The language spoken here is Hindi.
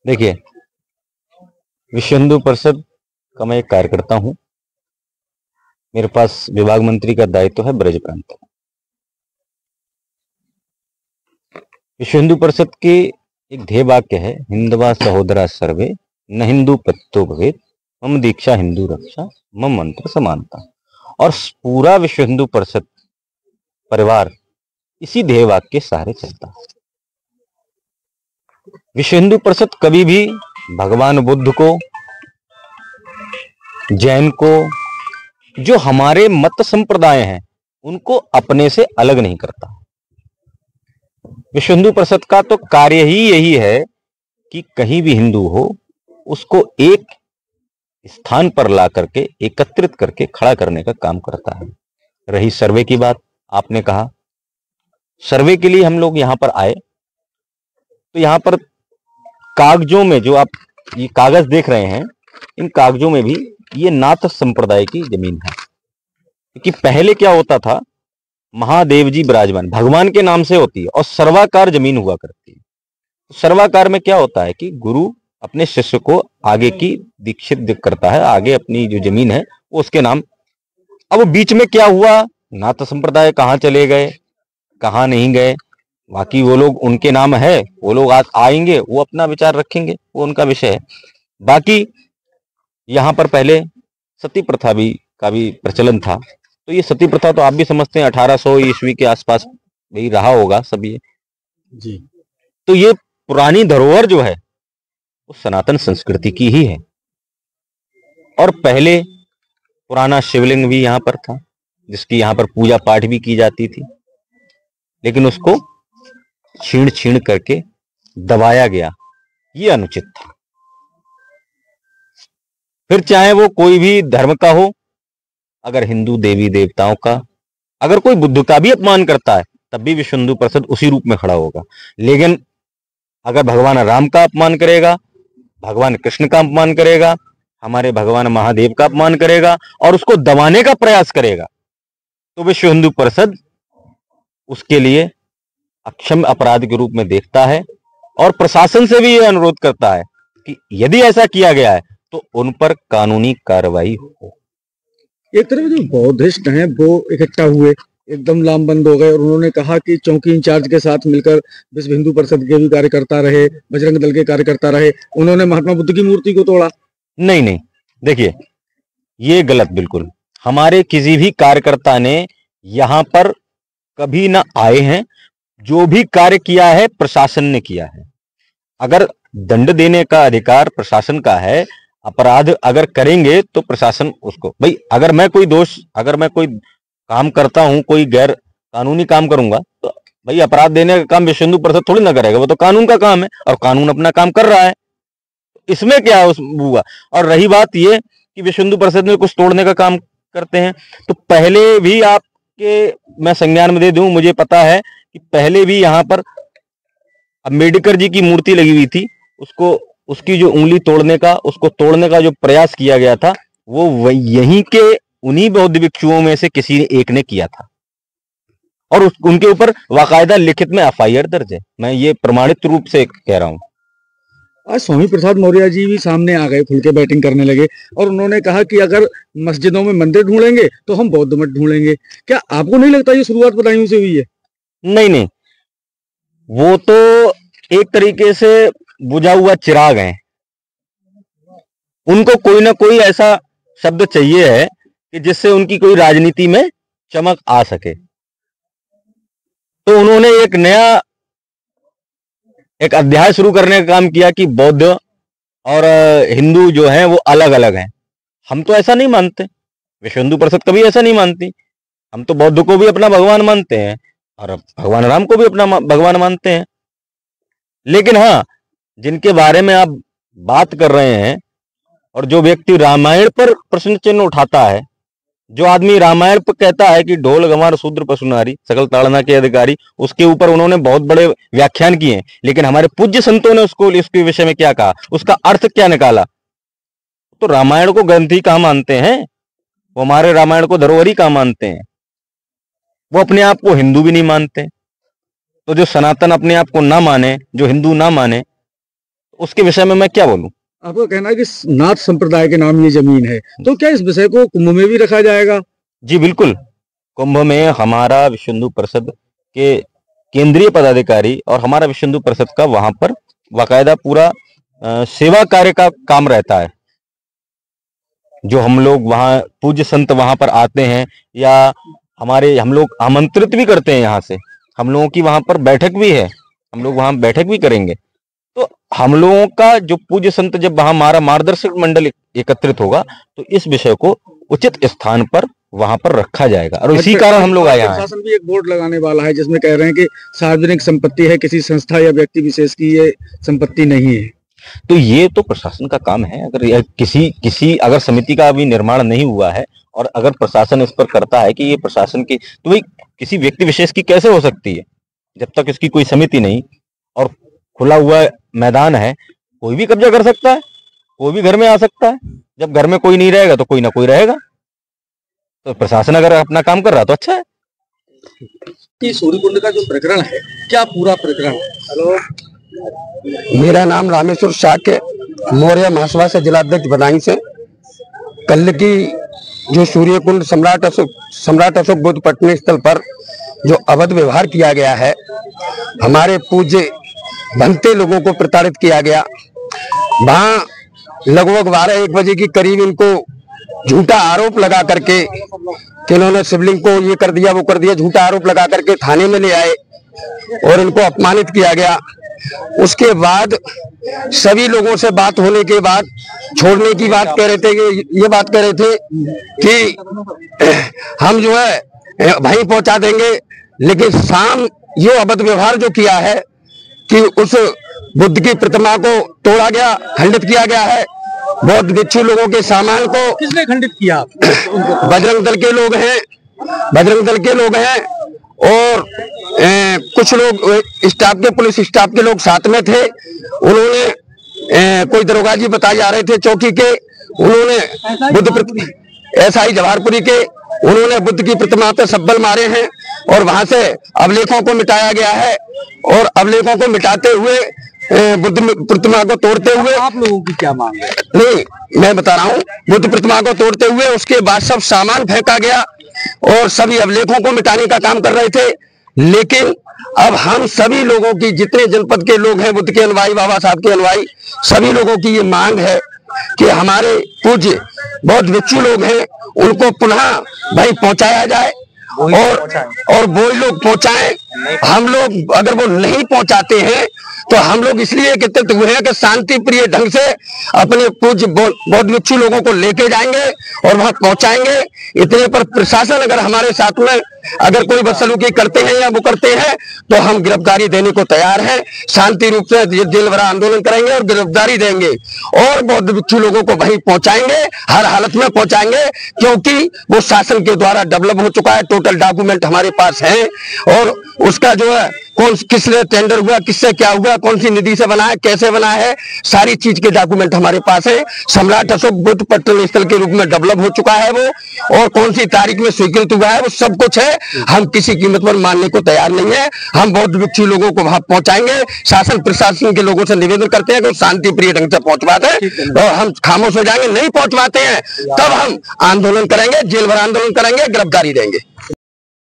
देखिए, विश्व हिंदू परिषद का मैं एक कार्यकर्ता हूं। मेरे पास विभाग मंत्री का दायित्व है ब्रज प्रांत। विश्व हिंदू परिषद के एक ध्येय वाक्य है, हिंदवा सहोदरा सर्वे न हिंदू पत्तो भवेत, मम दीक्षा हिंदू रक्षा, मम मंत्र समानता। और पूरा विश्व हिंदू परिषद परिवार इसी ध्येय वाक्य के सहारे चलता है। विश्व हिंदू परिषद कभी भी भगवान बुद्ध को, जैन को, जो हमारे मत संप्रदाय हैं, उनको अपने से अलग नहीं करता। विश्व हिंदू परिषद का तो कार्य ही यही है कि कहीं भी हिंदू हो उसको एक स्थान पर ला करके एकत्रित करके खड़ा करने का काम करता है। रही सर्वे की बात, आपने कहा सर्वे के लिए हम लोग यहां पर आए, तो यहां पर कागजों में जो आप ये कागज देख रहे हैं, इन कागजों में भी ये नाथ संप्रदाय की जमीन है। क्योंकि पहले क्या होता था, महादेव जी विराजमान भगवान के नाम से होती है और सर्वाकार जमीन हुआ करती है। तो सर्वाकार में क्या होता है कि गुरु अपने शिष्य को आगे की दीक्षित करता है, आगे अपनी जो जमीन है वो उसके नाम। अब बीच में क्या हुआ, नाथ संप्रदाय कहाँ चले गए, कहाँ नहीं गए, बाकी वो लोग उनके नाम है, वो लोग आज आएंगे, वो अपना विचार रखेंगे, वो उनका विषय है। बाकी यहाँ पर पहले सती प्रथा का भी प्रचलन था। तो ये सती प्रथा तो आप भी समझते हैं 1800 ईस्वी के आसपास भी रहा होगा सब ये जी। तो ये पुरानी धरोहर जो है वो सनातन संस्कृति की ही है। और पहले पुराना शिवलिंग भी यहाँ पर था, जिसकी यहाँ पर पूजा पाठ भी की जाती थी, लेकिन उसको छीण छीण करके दबाया गया, ये अनुचित था। फिर चाहे वो कोई भी धर्म का हो, अगर हिंदू देवी देवताओं का, अगर कोई बुद्ध का भी अपमान करता है तब भी विश्व हिंदू परिषद उसी रूप में खड़ा होगा। लेकिन अगर भगवान राम का अपमान करेगा, भगवान कृष्ण का अपमान करेगा, हमारे भगवान महादेव का अपमान करेगा और उसको दबाने का प्रयास करेगा, तो विश्व हिंदू परिषद उसके लिए अक्षम अपराध के रूप में देखता है और प्रशासन से भी यह अनुरोध करता है कि यदि ऐसा किया गया है तो उन पर कानूनी कार्रवाई हो। एक तरफ जो बौद्धिस्ट हैं वो इकट्ठा हुए, एकदम लामबंद हो गए और उन्होंने कहा कि चौकी इंचार्ज के साथ मिलकर विश्व हिंदू परिषद के भी कार्यकर्ता रहे, बजरंग दल के कार्यकर्ता रहे, उन्होंने महात्मा बुद्ध की मूर्ति को तोड़ा। नहीं नहीं, देखिए ये गलत बिल्कुल। हमारे किसी भी कार्यकर्ता ने यहाँ पर कभी ना आए हैं। जो भी कार्य किया है प्रशासन ने किया है। अगर दंड देने का अधिकार प्रशासन का है, अपराध अगर करेंगे तो प्रशासन उसको, भाई अगर मैं कोई काम करता हूं, कोई गैर कानूनी काम करूंगा, तो भाई अपराध देने का काम विश्व हिंदू परिषद थोड़ी ना करेगा, वो तो कानून का काम है और कानून अपना काम कर रहा है, इसमें क्या हुआ। और रही बात ये कि विश्व हिंदू परिषद में कुछ तोड़ने का काम करते हैं, तो पहले भी आपके मैं संज्ञान में दे दूं, मुझे पता है कि पहले भी यहाँ पर अम्बेडकर जी की मूर्ति लगी हुई थी, उसकी जो उंगली तोड़ने का जो प्रयास किया गया था, वो यहीं के उन्हीं बौद्ध भिक्षुओं में से किसी एक ने किया था और उनके ऊपर बाकायदा लिखित में एफआईआर दर्ज है। मैं ये प्रमाणित रूप से कह रहा हूं। आज स्वामी प्रसाद मौर्य जी भी सामने आ गए, खुल के बैटिंग करने लगे और उन्होंने कहा कि अगर मस्जिदों में मंदिर ढूंढेंगे तो हम बौद्ध मठ ढूंढेंगे। क्या आपको नहीं लगता ये शुरुआत बदायूं से हुई है? नहीं, वो तो एक तरीके से बुझा हुआ चिराग है। उनको कोई ना कोई ऐसा शब्द चाहिए है कि जिससे उनकी कोई राजनीति में चमक आ सके। तो उन्होंने एक अध्याय शुरू करने का काम किया कि बौद्ध और हिंदू जो हैं वो अलग अलग हैं। हम तो ऐसा नहीं मानते, विश्व हिंदू परिषद कभी ऐसा नहीं मानती। हम तो बौद्ध को भी अपना भगवान मानते हैं और भगवान राम को भी अपना भगवान मानते हैं। लेकिन हाँ, जिनके बारे में आप बात कर रहे हैं और जो व्यक्ति रामायण पर प्रश्न चिन्ह उठाता है, जो आदमी रामायण पर कहता है कि ढोल गंवार शूद्र पशु नारी सकल ताड़ना के अधिकारी, उसके ऊपर उन्होंने बहुत बड़े व्याख्यान किए हैं। लेकिन हमारे पूज्य संतों ने इसके विषय में क्या कहा, उसका अर्थ क्या निकाला। तो रामायण को ग्रंथ ही कहाँ मानते हैं, वो हमारे रामायण को धरोहरी कहाँ मानते हैं। वो अपने आप को हिंदू भी नहीं मानते। तो जो सनातन अपने आप को ना माने, जो हिंदू ना माने, उसके विषय में मैं क्या बोलूं। आपका कहना है कि नाथ संप्रदाय के नाम ये जमीन है, तो क्या इस विषय को कुंभ में भी रखा जाएगा? जी बिल्कुल, कुंभ में हमारा विश्व हिंदू परिषद के केंद्रीय पदाधिकारी और हमारा विश्व हिंदू परिषद का वहां पर बाकायदा पूरा सेवा कार्य का काम रहता है। जो हम लोग वहाँ पूज्य संत वहां पर आते हैं या हम लोग आमंत्रित भी करते हैं, यहाँ से हम लोगों की वहां पर बैठक भी है, हम लोग वहां बैठक भी करेंगे। तो हम लोगों का जो पूज्य संत जब वहां हमारा मार्गदर्शक मंडल एकत्रित होगा तो इस विषय को उचित स्थान पर वहां पर रखा जाएगा और इसी कारण हम लोग आए हैं। प्रशासन भी एक बोर्ड लगाने वाला है जिसमें कह रहे हैं कि सार्वजनिक संपत्ति है, किसी संस्था या व्यक्ति विशेष की ये संपत्ति नहीं है। तो ये तो प्रशासन का काम है। अगर किसी अगर समिति का अभी निर्माण नहीं हुआ है और अगर प्रशासन इस पर करता है कि ये प्रशासन की, तो भाई किसी व्यक्ति विशेष की कैसे हो सकती है जब तक इसकी कोई समिति नहीं और खुला हुआ मैदान है, कोई भी कब्जा कर सकता है, कोई भी घर में आ सकता है। जब घर में कोई नहीं रहेगा तो कोई ना कोई रहेगा। तो प्रशासन अगर अपना काम कर रहा तो अच्छा है। कि सूर्यकुंड का जो प्रकरण है, क्या पूरा प्रकरण है? हेलो, मेरा नाम रामेश्वर शाक्य मौर्य महासभा से जिलाध्यक्ष बदायूं से। कल की जो सूर्यकुंड सम्राट अशोक बुद्ध पटने स्थल पर जो अवैध व्यवहार किया गया है, हमारे पूज्य भंते लोगों को प्रताड़ित किया गया। वहां लगभग 12-1 बजे के करीब इनको झूठा आरोप लगा करके कि इन्होंने शिवलिंग को ये कर दिया वो कर दिया, झूठा आरोप लगा करके थाने में ले आए और इनको अपमानित किया गया। उसके बाद सभी लोगों से बात होने के बाद छोड़ने की बात कह रहे थे, ये बात कह रहे थे कि हम जो है वहीं पहुंचा देंगे। लेकिन शाम ये अवैध व्यवहार जो किया है कि उस बुद्ध की प्रतिमा को तोड़ा गया, खंडित किया गया है। बौद्ध भिक्षु लोगों के सामान को किसने खंडित किया? बजरंग दल के लोग हैं, बजरंग दल के लोग हैं और कुछ लोग स्टाफ के, पुलिस स्टाफ के लोग साथ में थे। उन्होंने कोई दरोगा जी बताए जा रहे थे चौकी के, उन्होंने बुद्ध एसआई जवाहरपुरी के, उन्होंने बुद्ध की प्रतिमा पे सब्बल मारे हैं और वहां से अभिलेखों को मिटाया गया है। और अभिलेखों को मिटाते हुए बुद्ध प्रतिमा को तोड़ते हुए, आप लोगों की क्या मांग है? नहीं मैं बता रहा हूँ, बुद्ध प्रतिमा को तोड़ते हुए उसके बाद सब सामान फेंका गया और सभी अभिलेखों को मिटाने का काम कर रहे थे। लेकिन अब हम सभी लोगों की, जितने जनपद के लोग हैं, बुद्ध के अनुयायी, बाबा साहब के अनुयायी, सभी लोगों की ये मांग है कि हमारे पूज्य बौद्ध भिक्षु लोग हैं उनको पुनः भाई पहुंचाया जाए और वो लोग पहुंचाएं। हम लोग अगर वो नहीं पहुंचाते हैं तो हम लोग इसलिए एकत्रित हुए हैं कि शांति प्रिय ढंग से अपने पूज्य बौद्ध भिक्षु लोगों को लेके जाएंगे और वहां पहुंचाएंगे। इतने पर प्रशासन अगर हमारे साथ में अगर कोई बदसलूकी करते हैं या वो करते हैं तो हम गिरफ्तारी देने को तैयार हैं। शांति रूप से जेल भरा आंदोलन करेंगे और गिरफ्तारी देंगे और बौद्ध भिक्षु लोगों को वहीं पहुंचाएंगे, हर हालत में पहुंचाएंगे, क्योंकि वो शासन के द्वारा डेवलप हो चुका है। टोटल डॉक्यूमेंट हमारे पास है और उसका जो है कौन किसने टेंडर हुआ, किससे क्या हुआ, कौन सी निधि से बना है, कैसे बना है, सारी चीज के डॉक्यूमेंट हमारे पास है। सम्राट अशोक बुद्ध पर्यटन स्थल के रूप में डेवलप हो चुका है वो, और कौन सी तारीख में स्वीकृत हुआ है वो सब कुछ है। हम किसी कीमत पर मानने को तैयार नहीं है। हम बौद्ध भिक्षु लोगों को वहां पहुंचाएंगे। शासन प्रशासन के लोगों से निवेदन करते हैं कि शांति प्रिय ढंग से पहुंचवाते हैं और हम खामोश हो जाएंगे। नहीं पहुंचवाते हैं तब हम आंदोलन करेंगे, जेल भर आंदोलन करेंगे, गिरफ्तारी देंगे।